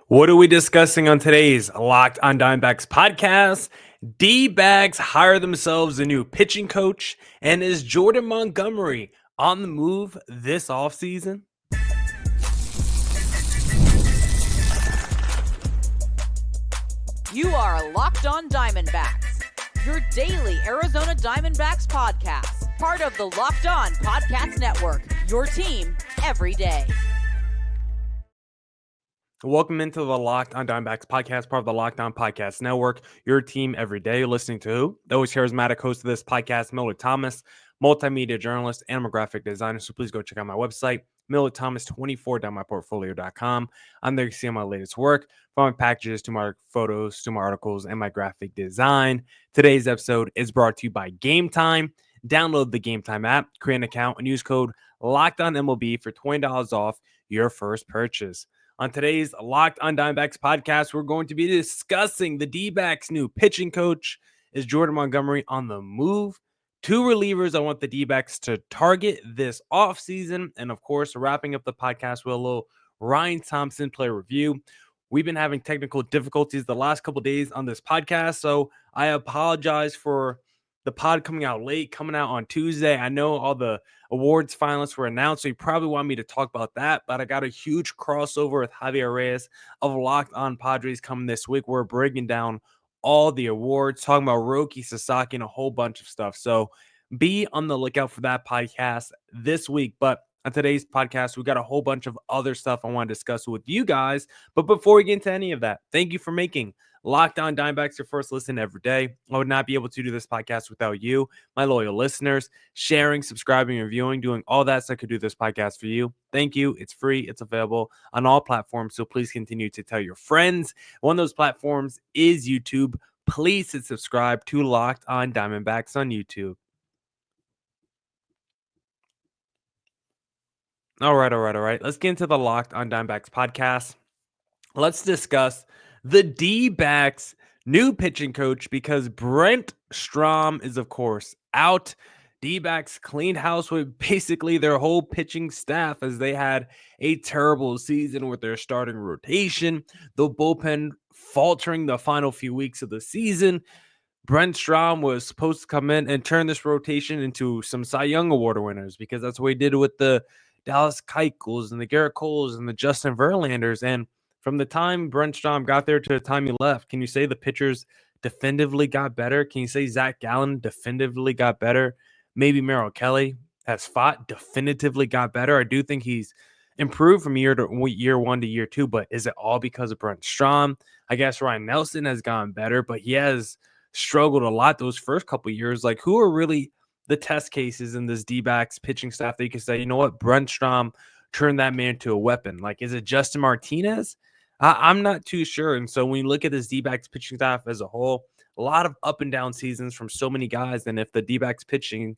What are we discussing on today's Locked on Diamondbacks podcast? D-backs hire themselves a new pitching coach, and is Jordan Montgomery on the move this offseason? You are Locked on Diamondbacks, your daily Arizona Diamondbacks podcast, part of the Locked on Podcast Network, your team every day. Welcome into the Locked on Diamondbacks podcast, part of the Locked on Podcast Network, your team every day. You're listening to who? The always charismatic host of this podcast, Millard Thomas, multimedia journalist and graphic designer. So please go check out my website, millardthomas24.myportfolio.com. I'm there to see my latest work, from my packages to my photos to my articles and my graphic design. Today's episode is brought to you by GameTime. Download the GameTime app, create an account, and use code LOCKEDONMLB for $20 off your first purchase. On today's Locked on Diamondbacks podcast, we're going to be discussing the D-backs' new pitching coach. Is Jordan Montgomery on the move? Two relievers I want the D-backs to target this offseason. And, of course, wrapping up the podcast with a little Ryan Thompson player review. We've been having technical difficulties the last couple days on this podcast, so I apologize for the pod coming out late, coming out on Tuesday. I know all the awards finalists were announced, so you probably want me to talk about that, but I got a huge crossover with Javier Reyes of Locked on Padres coming this week. We're breaking down all the awards, talking about Roki Sasaki and a whole bunch of stuff. So be on the lookout for that podcast this week. But on today's podcast, we got a whole bunch of other stuff I want to discuss with you guys. But before we get into any of that, thank you for making Locked on Diamondbacks your first listen every day. I would not be able to do this podcast without you, my loyal listeners, sharing, subscribing, reviewing, doing all that so I could do this podcast for you. Thank you. It's free. It's available on all platforms. So please continue to tell your friends. One of those platforms is YouTube. Please hit subscribe to Locked on Diamondbacks on YouTube. All right. Let's get into the Locked on Diamondbacks podcast. Let's discuss the D-backs' new pitching coach, because Brent Strom is, of course, out. D-backs cleaned house with basically their whole pitching staff, as they had a terrible season with their starting rotation, the bullpen faltering the final few weeks of the season. Brent Strom was supposed to come in and turn this rotation into some Cy Young Award winners, because that's what he did with the Dallas Keuchels and the Garrett Coles and the Justin Verlanders. And from the time Brent Strom got there to the time he left, can you say the pitchers definitively got better? Can you say Zach Gallen definitively got better? Maybe Merrill Kelly has fought definitively got better. I do think he's improved from year one to year two, but is it all because of Brent Strom? I guess Ryan Nelson has gotten better, but he has struggled a lot those first couple of years. Like, who are really the test cases in this D-backs pitching staff that you can say, you know what, Brent Strom turned that man to a weapon? Like, is it Justin Martinez? I'm not too sure. And so when you look at this D-backs pitching staff as a whole, a lot of up and down seasons from so many guys. And if the D-backs pitching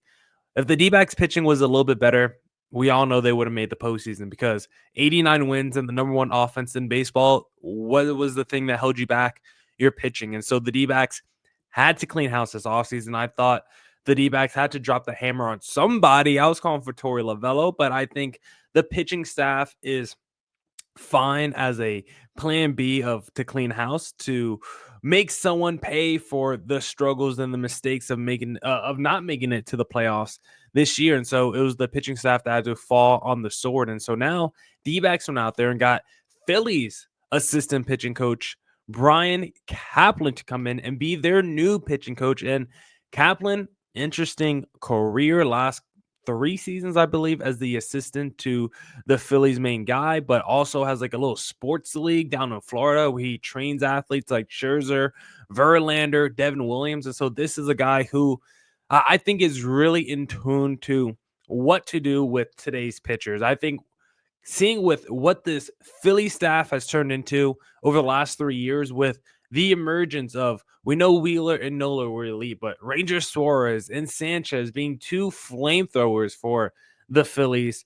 was a little bit better, we all know they would have made the postseason, because 89 wins and the number one offense in baseball, what was the thing that held you back? Your pitching. And so the D-backs had to clean house this offseason. I thought the D-backs had to drop the hammer on somebody. I was calling for Torey Lovello, but I think the pitching staff is fine as a plan B to clean house, to make someone pay for the struggles and the mistakes of not making it to the playoffs this year. And so it was the pitching staff that had to fall on the sword. And so now D-backs went out there and got Phillies assistant pitching coach Brian Kaplan to come in and be their new pitching coach. And Kaplan, interesting career, last 3 seasons, I believe, as the assistant to the Phillies main guy, but also has like a little sports league down in Florida where he trains athletes like Scherzer, Verlander, Devin Williams. And so this is a guy who I think is really in tune to what to do with today's pitchers. I think seeing with what this Philly staff has turned into over the last 3 years, with the emergence of, we know Wheeler and Nola were elite, but Ranger Suarez and Sanchez being two flamethrowers for the Phillies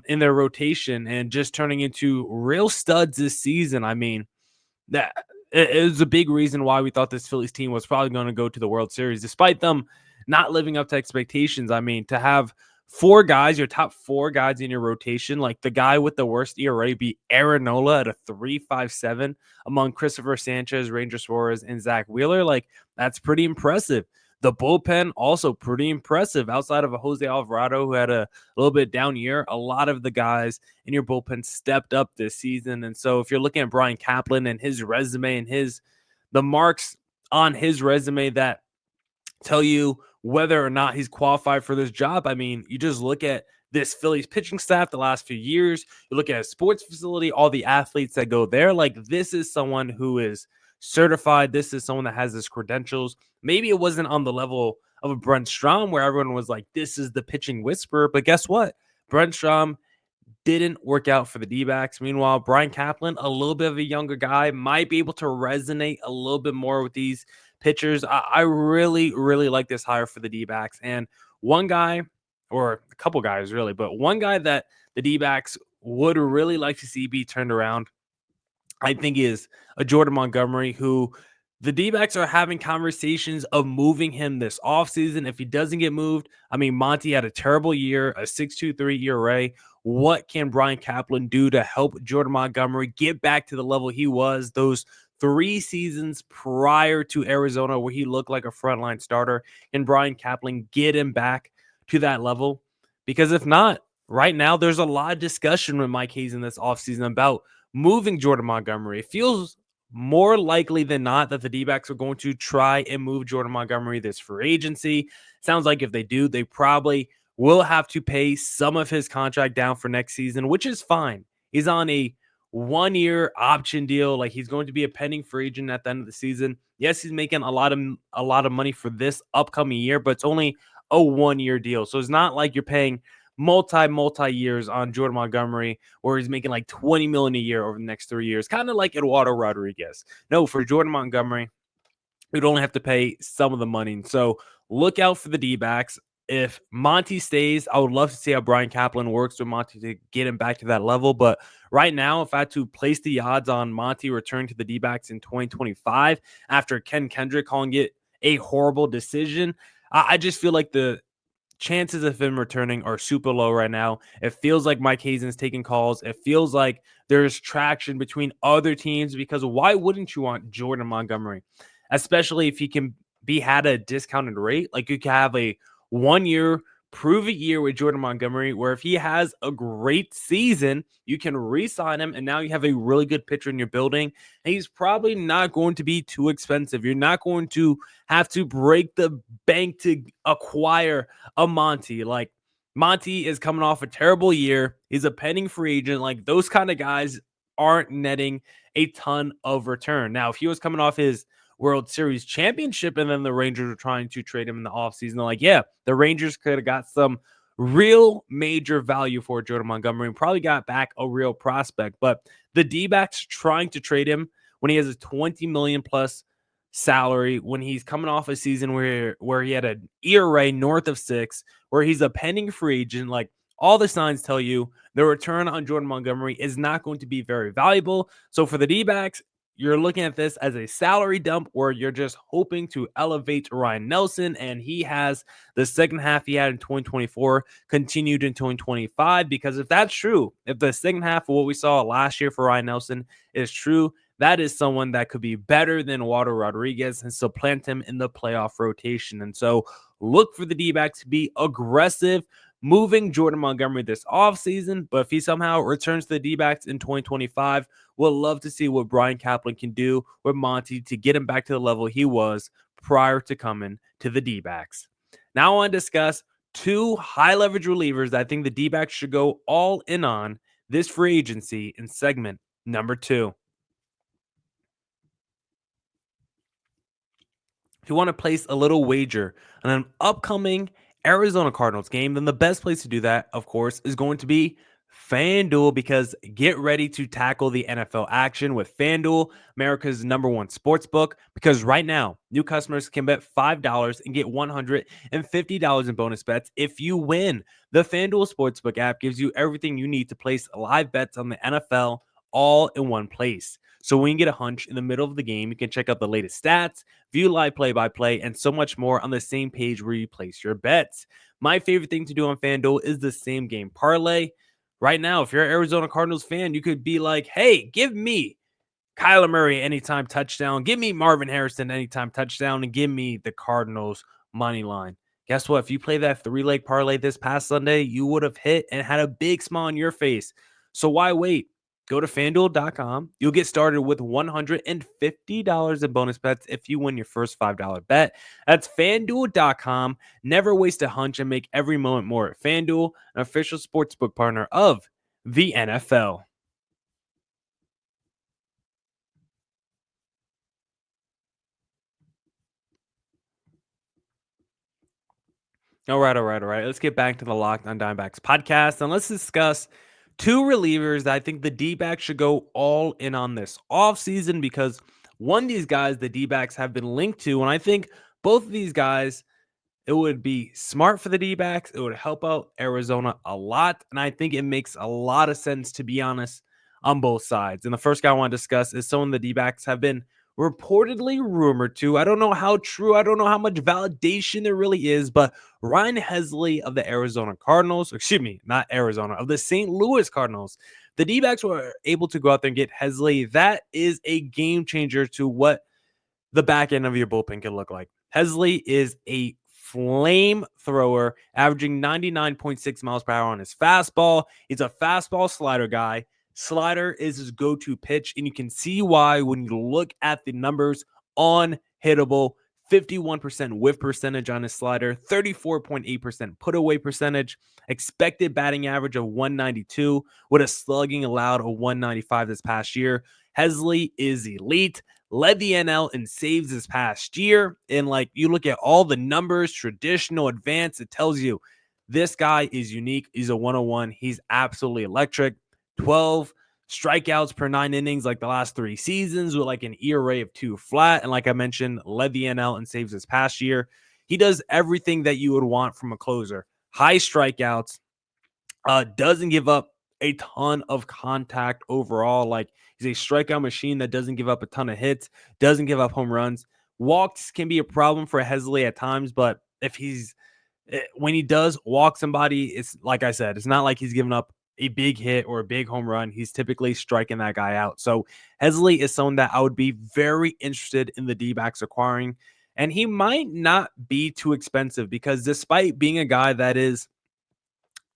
in their rotation, and just turning into real studs this season. I mean, that is a big reason why we thought this Phillies team was probably going to go to the World Series, despite them not living up to expectations. I mean, to have your top four guys in your rotation, like the guy with the worst ERA be Aaron Nola at a 3.57 among Christopher Sanchez, Ranger Suarez, and Zach Wheeler. Like, that's pretty impressive. The bullpen also pretty impressive. Outside of a Jose Alvarado who had a little bit down year, a lot of the guys in your bullpen stepped up this season. And so if you're looking at Brian Kaplan and his resume and the marks on his resume that tell you whether or not he's qualified for this job, I mean, you just look at this Phillies pitching staff the last few years, you look at a sports facility, all the athletes that go there, like this is someone who is certified. This is someone that has his credentials. Maybe it wasn't on the level of a Brent Strom where everyone was like, this is the pitching whisperer, but guess what? Brent Strom didn't work out for the D-backs. Meanwhile, Brian Kaplan, a little bit of a younger guy, might be able to resonate a little bit more with these pitchers. I really, really like this hire for the D-backs. And one guy, or a couple guys really, but one guy that the D-backs would really like to see be turned around, I think, is a Jordan Montgomery, who the D-backs are having conversations of moving him this offseason. If he doesn't get moved, I mean, Monty had a terrible year, a 6.23 ERA. What can Brian Kaplan do to help Jordan Montgomery get back to the level he was those 3 seasons prior to Arizona where he looked like a frontline starter? Can Brian Kaplan get him back to that level? Because if not, right now there's a lot of discussion with Mike Hazen this offseason about moving Jordan Montgomery. It feels more likely than not that the D-backs are going to try and move Jordan Montgomery this free agency. Sounds like if they do, they probably will have to pay some of his contract down for next season, which is fine. He's on a 1-year option deal. Like, he's going to be a pending free agent at the end of the season. Yes, he's making a lot of money for this upcoming year, but it's only a 1-year deal. So it's not like you're paying multi years on Jordan Montgomery, where he's making like $20 million a year over the next 3 years, kind of like Eduardo Rodriguez. No, for Jordan Montgomery, we'd only have to pay some of the money. So look out for the D-backs. If Monty stays, I would love to see how Brian Kaplan works with Monty to get him back to that level. But right now, if I had to place the odds on Monty returning to the D-backs in 2025 after Ken Kendrick calling it a horrible decision, I just feel like the chances of him returning are super low right now. It feels like Mike Hazen's taking calls. It feels like there's traction between other teams, because why wouldn't you want Jordan Montgomery, especially if he can be had at a discounted rate? Like, you could have a 1-year prove it year with Jordan Montgomery, where if he has a great season, you can re-sign him, and now you have a really good pitcher in your building, and he's probably not going to be too expensive. You're not going to have to break the bank to acquire a Monty. Like, Monty is coming off a terrible year. He's a pending free agent. Like, those kind of guys aren't netting a ton of return. Now, if he was coming off his World Series championship and then the Rangers were trying to trade him in the offseason, they're like, yeah, the Rangers could have got some real major value for Jordan Montgomery and probably got back a real prospect. But the D-backs trying to trade him when he has a $20 million plus salary, when he's coming off a season where he had an ERA north of 6, where he's a pending free agent, like, all the signs tell you the return on Jordan Montgomery is not going to be very valuable. So for the D-backs, you're looking at this as a salary dump where you're just hoping to elevate Ryan Nelson, and he has the second half he had in 2024 continued in 2025. Because if that's true, if the second half of what we saw last year for Ryan Nelson is true, that is someone that could be better than Eduardo Rodriguez and supplant him in the playoff rotation. And so look for the D-backs to be aggressive moving Jordan Montgomery this offseason. But if he somehow returns to the D-backs in 2025, we'll love to see what Brian Kaplan can do with Monty to get him back to the level he was prior to coming to the D-backs. Now I want to discuss 2 high-leverage relievers that I think the D-backs should go all in on this free agency in segment number 2. If you want to place a little wager on an upcoming Arizona Cardinals game, then the best place to do that, of course, is going to be FanDuel, because get ready to tackle the NFL action with FanDuel, America's #1 sports book. Because right now, new customers can bet $5 and get $150 in bonus bets if you win. The FanDuel Sportsbook app gives you everything you need to place live bets on the NFL all in one place. So when you get a hunch in the middle of the game, you can check out the latest stats, view live play-by-play, and so much more on the same page where you place your bets. My favorite thing to do on FanDuel is the same game parlay. Right now, if you're an Arizona Cardinals fan, you could be like, hey, give me Kyler Murray anytime touchdown, give me Marvin Harrison anytime touchdown, and give me the Cardinals money line. Guess what? If you play that 3-leg parlay this past Sunday, you would have hit and had a big smile on your face. So why wait? Go to fanduel.com. You'll get started with $150 in bonus bets if you win your first $5 bet. That's fanduel.com. Never waste a hunch and make every moment more at FanDuel, an official sportsbook partner of the NFL. All right. Let's get back to the Locked on Diamondbacks podcast, and let's discuss two relievers that I think the Dbacks should go all in on this offseason because one of these guys the Dbacks have been linked to, and I think both of these guys, it would be smart for the D-backs. It would help out Arizona a lot. And I think it makes a lot of sense, to be honest, on both sides. And the first guy I want to discuss is someone the D-backs have been reportedly rumored to. I don't know how true, I don't know how much validation there really is, but Ryan Hesley of the Arizona Cardinals, excuse me, not Arizona, of the St. Louis Cardinals. The D-backs were able to go out there and get Hesley. That is a game changer to what the back end of your bullpen can look like. Hesley is a flamethrower, averaging 99.6 miles per hour on his fastball. He's a fastball slider guy. Slider is his go-to pitch, and you can see why when you look at the numbers. Unhittable, 51% whiff percentage on his slider, 34.8% put away percentage, expected batting average of 192 with a slugging allowed of 195 this past year. Hesley is elite, led the NL in saves this past year. And like you look at all the numbers, traditional, advanced, it tells you this guy is unique. He's a 101. He's absolutely electric. 12 strikeouts per 9 innings like the last 3 seasons with like an ERA of 2 flat. And like I mentioned, led the NL in saves this past year. He does everything that you would want from a closer. High strikeouts, doesn't give up a ton of contact overall. Like he's a strikeout machine that doesn't give up a ton of hits, doesn't give up home runs. Walks can be a problem for Hesley at times, but if when he does walk somebody, it's like I said, it's not like he's giving up a big hit or a big home run. He's typically striking that guy out. So Hesley is someone that I would be very interested in the D-backs acquiring. And he might not be too expensive because despite being a guy that is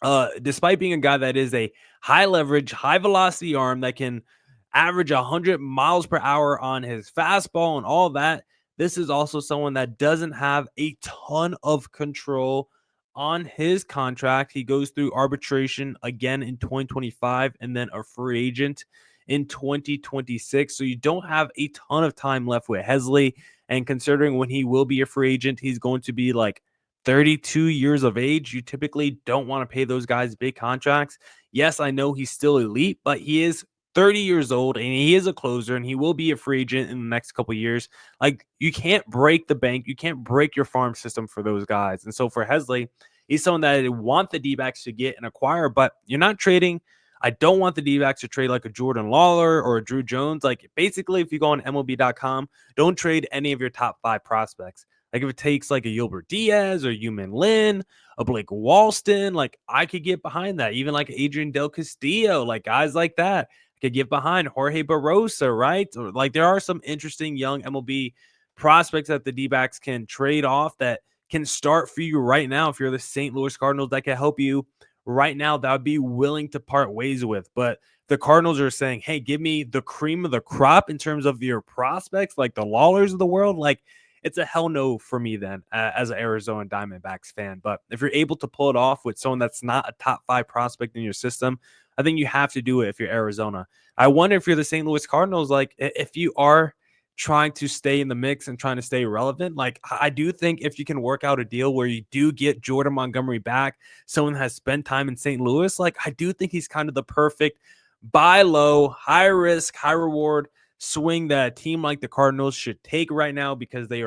a high leverage, high velocity arm that can average 100 miles per hour on his fastball and all that, this is also someone that doesn't have a ton of control on his contract. He goes through arbitration again in 2025 and then a free agent in 2026. So you don't have a ton of time left with Hesley. And considering when he will be a free agent, he's going to be like 32 years of age. You typically don't want to pay those guys big contracts. Yes, I know he's still elite, but he is 30 years old and he is a closer and he will be a free agent in the next couple of years. Like you can't break the bank. You can't break your farm system for those guys. And so for Hesley, he's someone that I want the D-backs to get and acquire, but you're not trading. I don't want the D-backs to trade like a Jordan Lawler or a Drew Jones. Like basically, if you go on MLB.com, don't trade any of your top 5 prospects. Like if it takes like a Gilbert Diaz or Yumin Lin, a Blake Walston, like I could get behind that. Even like Adrian Del Castillo, like guys like that. I could get behind Jorge Barrosa, right? Or like there are some interesting young MLB prospects that the D-backs can trade off that can start for you right now. If you're the St. Louis Cardinals, that can help you right now, that would be willing to part ways with. But the Cardinals are saying, hey, give me the cream of the crop in terms of your prospects, like the Lawlers of the world. Like it's a hell no for me then as an Arizona Diamondbacks fan. But if you're able to pull it off with someone that's not a top 5 prospect in your system, I think you have to do it if you're Arizona. I wonder if you're the St. Louis Cardinals, like if you are trying to stay in the mix and trying to stay relevant, like I do think if you can work out a deal where you do get Jordan Montgomery back, someone that has spent time in St. Louis, like I do think he's kind of the perfect buy low, high risk, high reward swing that a team like the Cardinals should take right now because they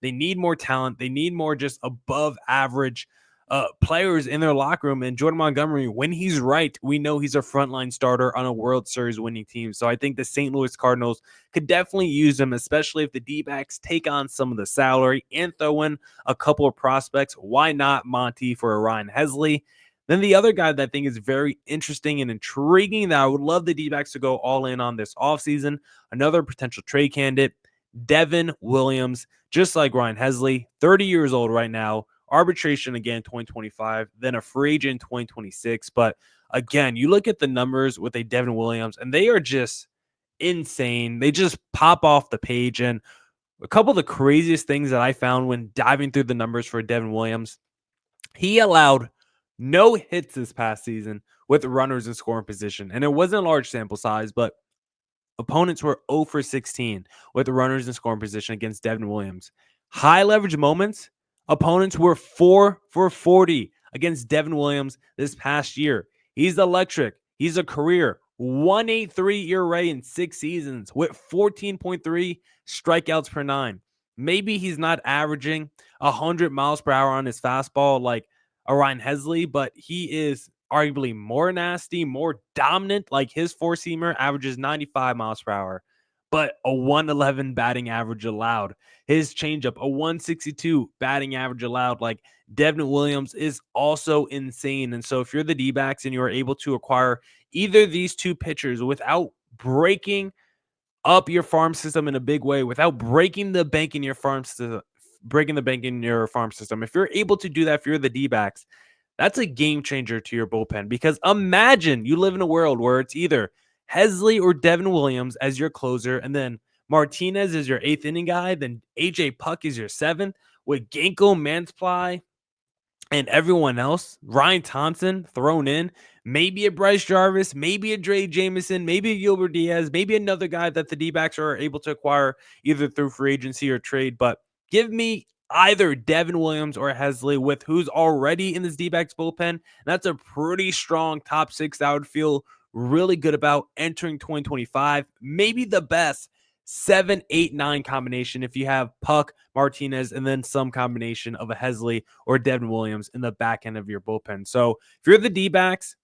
need more talent. They need more just above average players in their locker room. And Jordan Montgomery, when he's right, we know he's a frontline starter on a World Series winning team. So I think the St. Louis Cardinals could definitely use him, especially if the D-backs take on some of the salary and throw in a couple of prospects. Why not Monty for a Ryan Hesley? Then the other guy that I think is very interesting and intriguing that I would love the D-backs to go all in on this offseason, another potential trade candidate, Devin Williams, just like Ryan Hesley, 30 years old right now, arbitration again 2025, then a free agent 2026. But again, you look at the numbers with a Devin Williams, and they are just insane. They just pop off the page. And a couple of the craziest things that I found when diving through the numbers for Devin Williams, he allowed no hits this past season with runners in scoring position. And it wasn't a large sample size, but opponents were 0 for 16 with runners in scoring position against Devin Williams. High leverage moments, opponents were 4 for 40 against Devin Williams this past year. He's electric. He's a career 1.83 ERA in 6 seasons with 14.3 strikeouts per 9. Maybe he's not averaging 100 miles per hour on his fastball like a Ryan Hesley, but he is arguably more nasty, more dominant. Like his four-seamer averages 95 miles per hour, but a 111 batting average allowed. His changeup, a 162 batting average allowed. Like Devin Williams is also insane. And so if you're the D-backs and you are able to acquire either of these two pitchers without breaking up your farm system in a big way, without breaking the bank in your farm system, if you're able to do that, if you're the D-backs, that's a game changer to your bullpen. Because imagine you live in a world where it's either Hesley or Devin Williams as your closer, and then Martinez is your 8th inning guy, then AJ Puck is your 7th, with Ginkgo, Mansply, and everyone else, Ryan Thompson thrown in, maybe a Bryce Jarvis, maybe a Dre Jameson, maybe a Gilbert Diaz, maybe another guy that the D-backs are able to acquire either through free agency or trade. But give me either Devin Williams or Hesley with who's already in this D-backs bullpen. That's a pretty strong top 6 that I would feel really good about entering 2025. Maybe the best 7, 8, 9 combination if you have Puck, Martinez, and then some combination of a Hesley or Devin Williams in the back end of your bullpen. So if you're the D-backs,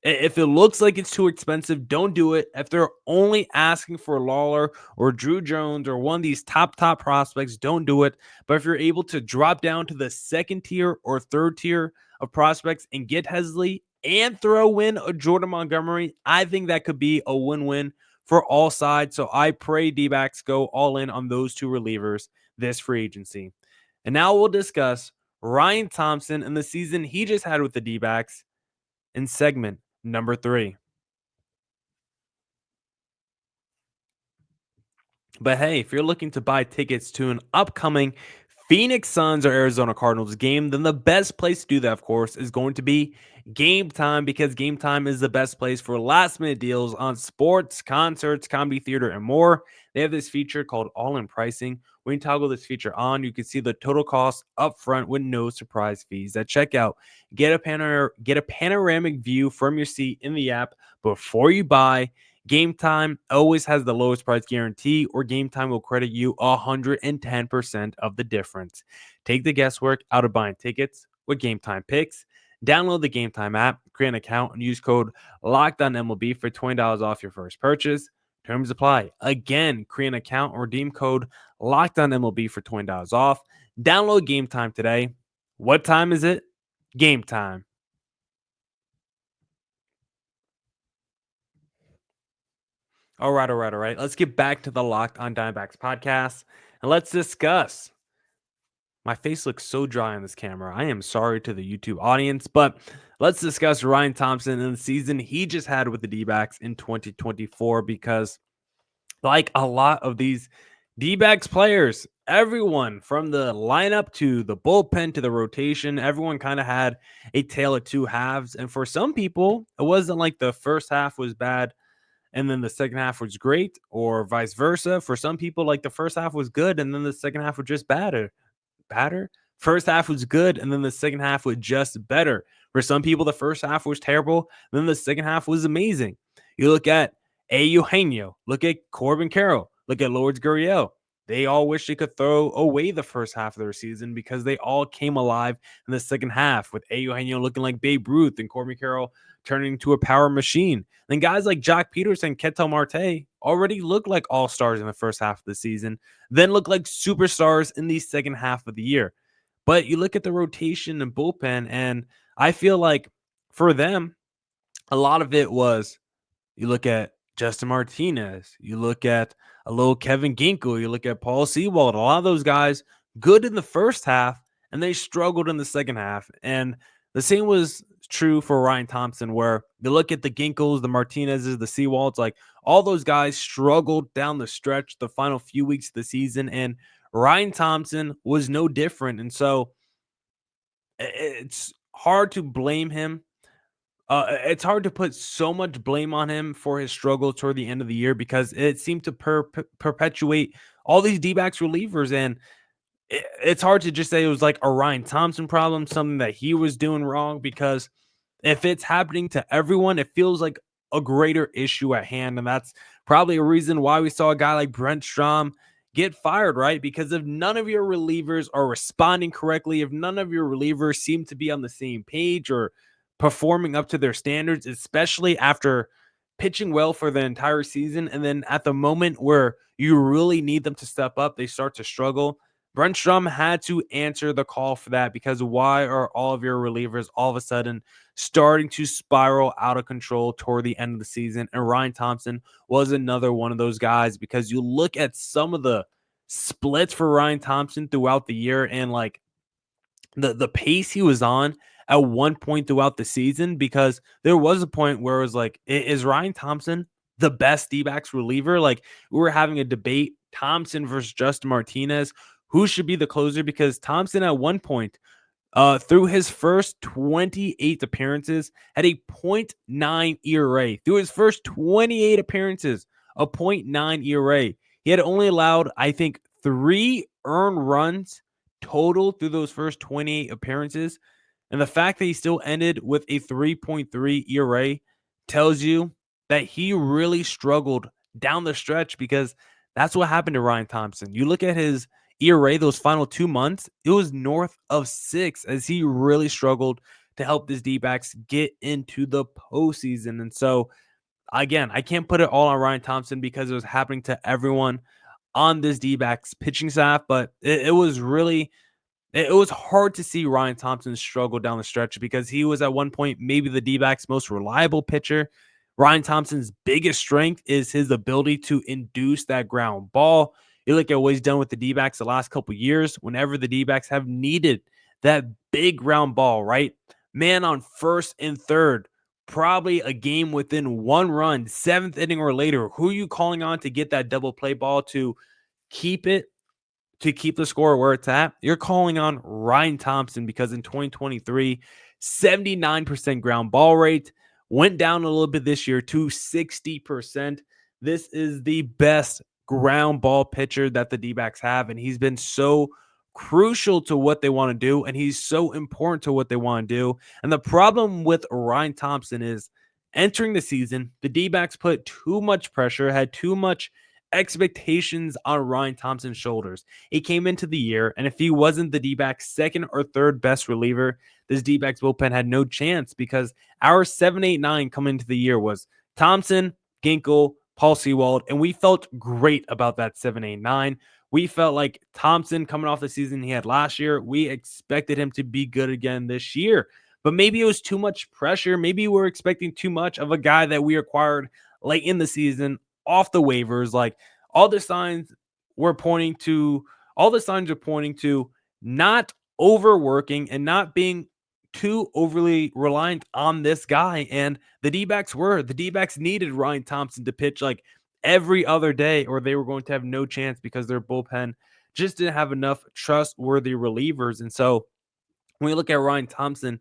if it looks like it's too expensive, don't do it. If they're only asking for Lawler or Drew Jones or one of these top prospects, don't do it. But if you're able to drop down to the 2nd tier or 3rd tier of prospects and get Hesley and throw in a Jordan Montgomery, I think that could be a win-win for all sides. So I pray D-backs go all in on those two relievers this free agency. And now we'll discuss Ryan Thompson and the season he just had with the D-backs in segment number 3. But hey, if you're looking to buy tickets to an upcoming Phoenix Suns or Arizona Cardinals game, then the best place to do that, of course, is going to be GameTime, because GameTime is the best place for last-minute deals on sports, concerts, comedy, theater, and more. They have this feature called All-In Pricing. When you toggle this feature on, you can see the total cost up front with no surprise fees. At checkout, get a panoramic view from your seat in the app before you buy. GameTime always has the lowest price guarantee, or GameTime will credit you 110% of the difference. Take the guesswork out of buying tickets with GameTime Picks. Download the GameTime app, create an account, and use code LOCKEDONMLB for $20 off your first purchase. Terms apply. Again, create an account or redeem code LOCKEDONMLB for $20 off. Download GameTime today. What time is it? Game time. All right. Let's get back to the Locked on Diamondbacks podcast, and let's discuss. My face looks so dry on this camera. I am sorry to the YouTube audience, but let's discuss Ryan Thompson and the season he just had with the D-backs in 2024, because like a lot of these D-backs players, everyone from the lineup to the bullpen to the rotation, everyone kind of had a tale of two halves. And for some people, it wasn't like the first half was bad and then the second half was great, or vice versa. For some people, like the first half was good and then the second half was just better. First half was good and then the second half was just better. For some people, the first half was terrible, then the second half was amazing. You look at Eugenio, look at Corbin Carroll, look at Lourdes Gurriel. they all wish they could throw away the first half of their season because they all came alive in the second half, with Eugenio looking like Babe Ruth and Corbin Carroll turning into a power machine. Then guys like Jock Peterson, Ketel Marte already looked like all-stars in the first half of the season, then look like superstars in the second half of the year. But you look at the rotation and bullpen, and I feel like for them, a lot of it was, you look at Justin Martinez, you look at a little Kevin Ginkel, you look at Paul Sewald, a lot of those guys good in the first half, and they struggled in the second half. And the same was true for Ryan Thompson, where you look at the Ginkles, the Martinezes, the Sewalds, like all those guys struggled down the stretch the final few weeks of the season, and Ryan Thompson was no different. And so it's hard to blame him. It's hard to put so much blame on him for his struggle toward the end of the year, because it seemed to perpetuate all these D-backs relievers. And it's hard to just say it was like a Ryan Thompson problem, something that he was doing wrong, because if it's happening to everyone, it feels like a greater issue at hand. And that's probably a reason why we saw a guy like Brent Strom get fired, right? Because if none of your relievers are responding correctly, if none of your relievers seem to be on the same page or performing up to their standards, especially after pitching well for the entire season, and then at the moment where you really need them to step up, they start to struggle. Brent Strom had to answer the call for that, because why are all of your relievers all of a sudden starting to spiral out of control toward the end of the season? And Ryan Thompson was another one of those guys, because you look at some of the splits for Ryan Thompson throughout the year, and like the pace he was on at one point throughout the season, because there was a point where it was like, is Ryan Thompson the best D-backs reliever? Like, we were having a debate, Thompson versus Justin Martinez, who should be the closer, because Thompson at one point, through his first 28 appearances, had a .9 ERA. Through his first 28 appearances, a .9 ERA. He had only allowed, I think, 3 earned runs total through those first 28 appearances. And the fact that he still ended with a 3.3 ERA tells you that he really struggled down the stretch, because that's what happened to Ryan Thompson. You look at his ERA those final 2 months, it was north of 6, as he really struggled to help this D-backs get into the postseason. And so, again, I can't put it all on Ryan Thompson, because it was happening to everyone on this D-backs pitching staff, but it was hard to see Ryan Thompson struggle down the stretch, because he was at one point maybe the D-backs most reliable pitcher. Ryan Thompson's biggest strength is his ability to induce that ground ball. You look at what he's done with the D-backs the last couple years, whenever the D-backs have needed that big ground ball, right? Man on first and third, probably a game within 1 run, 7th inning or later. Who are you calling on to get that double play ball to keep the score where it's at? You're calling on Ryan Thompson, because in 2023, 79% ground ball rate, went down a little bit this year to 60%. This is the best ground ball pitcher that the D-backs have, and he's been so crucial to what they want to do, and he's so important to what they want to do. And the problem with Ryan Thompson is, entering the season, the D-backs put too much pressure, had too much expectations on Ryan Thompson's shoulders. He came into the year, and if he wasn't the D-backs' second or third best reliever, this D-backs bullpen had no chance, because our 7-8-9 coming into the year was Thompson, Ginkel, Paul Sewald, and we felt great about that 7-8-9. We felt like Thompson, coming off the season he had last year, we expected him to be good again this year. But maybe it was too much pressure. Maybe we're expecting too much of a guy that we acquired late in the season off the waivers. Like, all the signs are pointing to not overworking and not being too overly reliant on this guy. And the D-backs needed Ryan Thompson to pitch like every other day, or they were going to have no chance, because their bullpen just didn't have enough trustworthy relievers. And so when we look at Ryan Thompson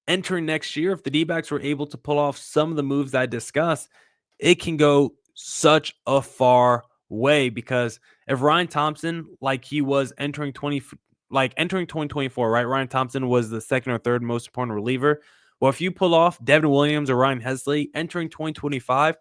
entering next year, if the D-backs were able to pull off some of the moves I discussed, it can go such a far way. Because if Ryan Thompson, like he was entering 2024, right? Ryan Thompson was the second or third most important reliever. Well, if you pull off Devin Williams or Ryan Hesley entering 2025,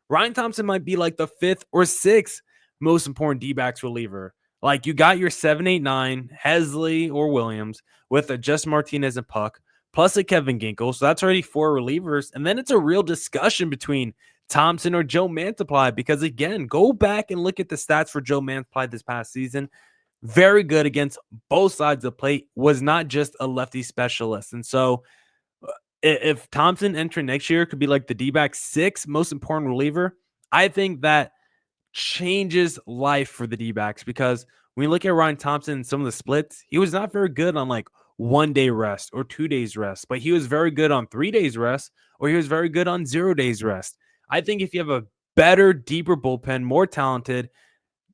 Ryan Thompson might be like the 5th or 6th most important D-backs reliever. Like, you got your 7, 8, 9, Hesley or Williams with a Just Martinez and Puck, plus a Kevin Ginkel. So that's already 4 relievers. And then it's a real discussion between Thompson or Joe Mantiply, because again, go back and look at the stats for Joe Mantiply this past season. Very good against both sides of the plate, was not just a lefty specialist. And so if Thompson entering next year could be like the D-backs 6th most important reliever, I think that changes life for the D-backs, because when you look at Ryan Thompson and some of the splits, he was not very good on like 1 day rest or 2 days rest, but he was very good on 3 days rest, or he was very good on 0 days rest. I think if you have a better, deeper bullpen, more talented,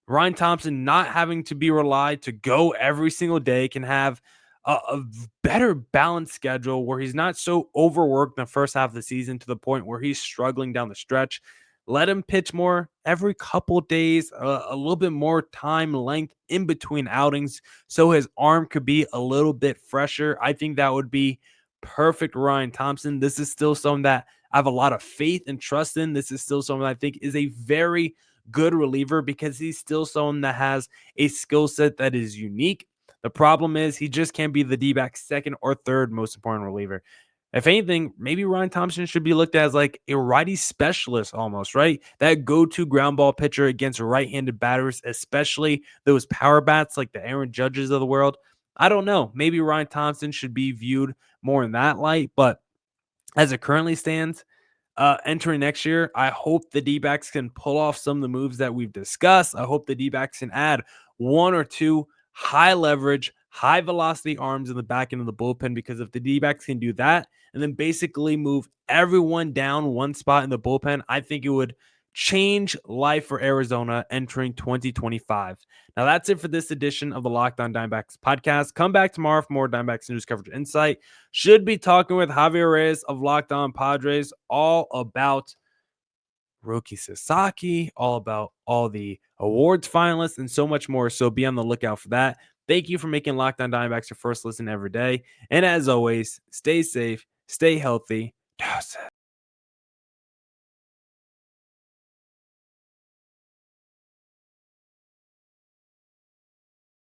Ryan Thompson not having to be relied to go every single day, can have a better balanced schedule where he's not so overworked in the first half of the season to the point where he's struggling down the stretch. Let him pitch more every couple days, a little bit more time length in between outings so his arm could be a little bit fresher. I think that would be perfect, Ryan Thompson. This is still something that I have a lot of faith and trust in. This is still something I think is a very good reliever, because he's still someone that has a skill set that is unique. The problem is he just can't be the D-back's 2nd or 3rd most important reliever. If anything, maybe Ryan Thompson should be looked at as like a righty specialist almost, right? That go-to ground ball pitcher against right-handed batters, especially those power bats like the Aaron Judges of the world. I don't know. Maybe Ryan Thompson should be viewed more in that light, but as it currently stands, entering next year, I hope the D-backs can pull off some of the moves that we've discussed. I hope the D-backs can add 1 or 2 high leverage, high velocity arms in the back end of the bullpen, because if the D-backs can do that and then basically move everyone down one spot in the bullpen, I think it would change life for Arizona entering 2025. Now, that's it for this edition of the Locked On Diamondbacks podcast. Come back tomorrow for more Diamondbacks news coverage insight. Should be talking with Javier Reyes of Locked On Padres all about Roki Sasaki, all about all the awards finalists, and so much more. So be on the lookout for that. Thank you for making Locked On Diamondbacks your first listen every day. And as always, stay safe, stay healthy.